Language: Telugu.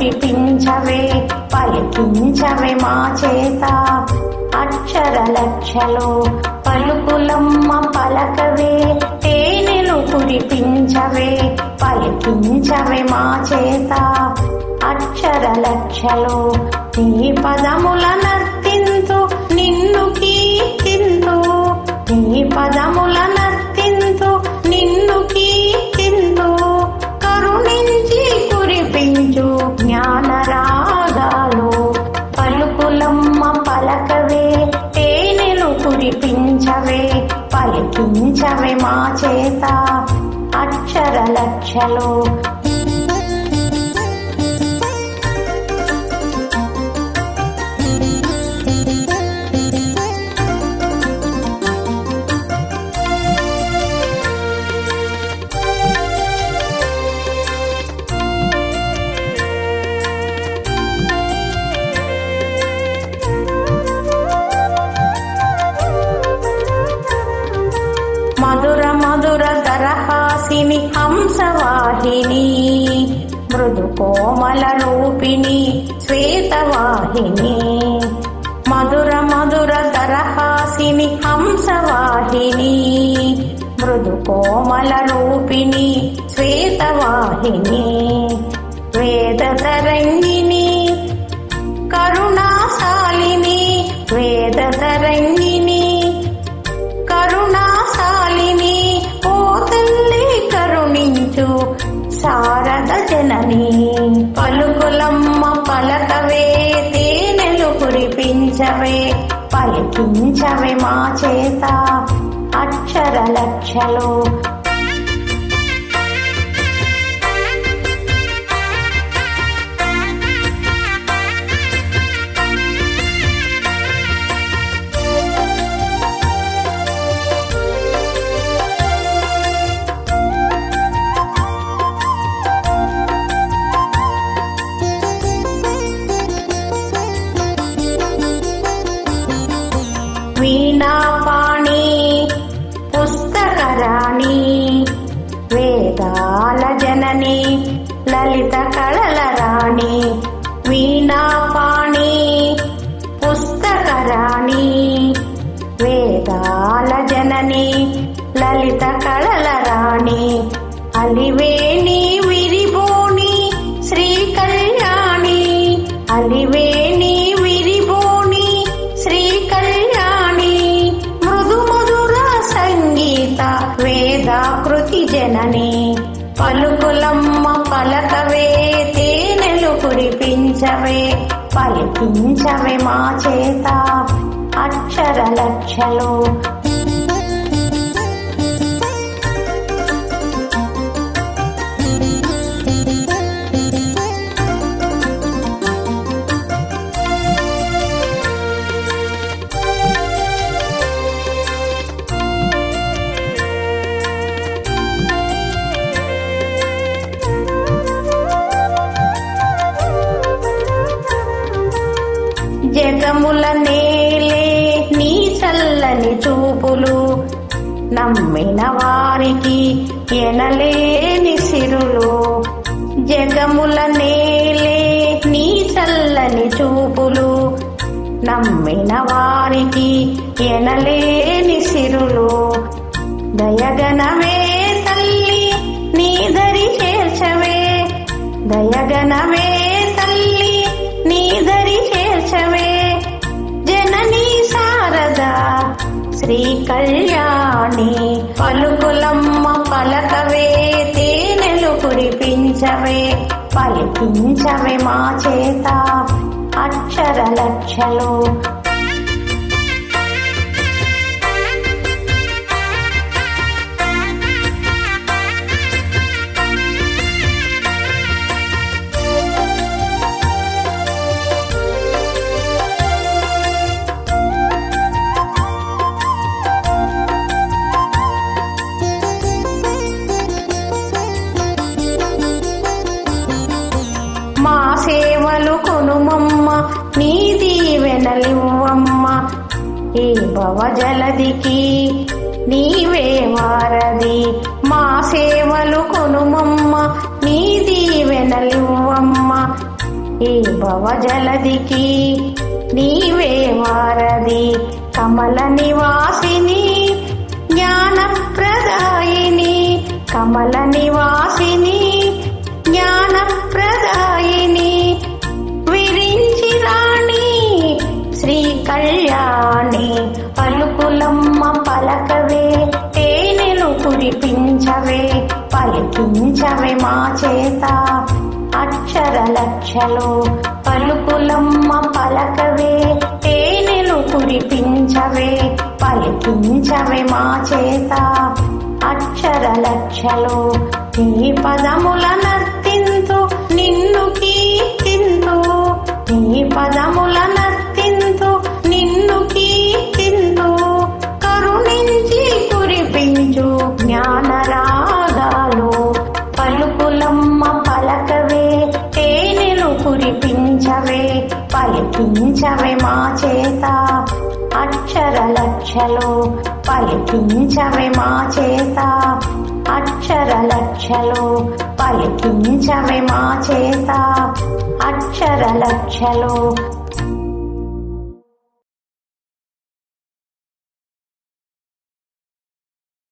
కురిపించవే పలికించవే మా చేత అక్షర లక్షలు పలుకులమ్మ పలకవే తేనెలు కురిపించవే పలికించవే మా చేత అక్షర లక్షలు నీ పదముల నర్తింతు నిన్ను కీర్తింతు నీ పదముల నర్తింతు నిన్ను కీర్తింతు కరుణించి కురిపించు జ్ఞానరాగాలు పలుకులమ్మ పలకవే తేనెలు కురిపించవే పలికించవే మా చేత అక్షర లక్షలు మధుర మధుర దరహాసిని హంసవాహిని మృదు కోమల రూపిణి శ్వేతవాహిని మధుర మధుర దరహాసిని హంసవాహిని మృదు కోమల రూపిణి శ్వేతవాహిని వేద తరంగిణి కరుణాశాలిని వేద తరంగిణి కరుణాశాలిని ఓ తల్లి కరుణించు శారద జనని పలుకులమ్మ పలకవే తేనెలు కురిపించవే పలికించవే మా చేత అక్షర లక్షలు వీణాపాణి పుస్తకరాణి వేదాల జనని లలిత కళల రాణి వీణాపాణి పుస్తకరాణి వేదాల జనని లలిత కళల రాణి అలివేణి విరిబోణి శ్రీ కళ్యాణి అలివేణి విరిబోణి శ్రీ కళ్యాణి మృదు మధుర సంగీత వేదాకృతి జనని పలుకులమ్మ పలకవే తేనెలు కురిపించవే పలికించవే మా చేత అక్షర లక్షలు జగముల నేలే నీ చల్లని చూపులు నమ్మిన వారికి ఎనలేని సిరులు జగముల నేలే నీ చల్లని చూపులు నమ్మిన వారికి ఎనలేని సిరులు దయగనవే తల్లి నీ దరి చేర్చవే దయగనవే తల్లి నీ దరి చేర్చవే జననీ శారద శ్రీ కళ్యాణి పలుకులమ్మ పలకవే తేనెలు కురిపించవే పలికించవే మా చేత అక్షర లక్షలు మా సేవలు కొనుమమ్మ నీ దీవెనలివ్వమ్మ ఈ భవజలదికి నీవే వారది మా సేవలు కొనుమమ్మ నీ దీవెనలివ్వమ్మ ఈ భవజలదికి నీవే వారధి కమల నివాసిని జ్ఞానప్రదాయిని కమల నివాసిని జ్ఞానప్రదాయిని విరించి రాణి శ్రీ కళ్యాణి పలుకులమ్మ పలకవే తేనెలు కురిపించవే పలికించవే మా చేత అక్షర లక్షలు పలుకులమ్మ పలకవే తేనెలు కురిపించవే పలికించవే మా చేత అక్షర లక్షలు నీ పదముల నర్తింతు నిన్ను కీర్తింతు నీ పదముల నర్తింతు నిన్ను కీర్తింతు కరుణించి కురిపించు జ్ఞానరాగాలు పలుకులమ్మ పలకవే తేనెలు కురిపించవే పలికించవే మా చేత అక్షర లక్షలు పలికించవే మా చేత అక్షర లక్షలు పలికించవే మా చేత అక్షర లక్షలు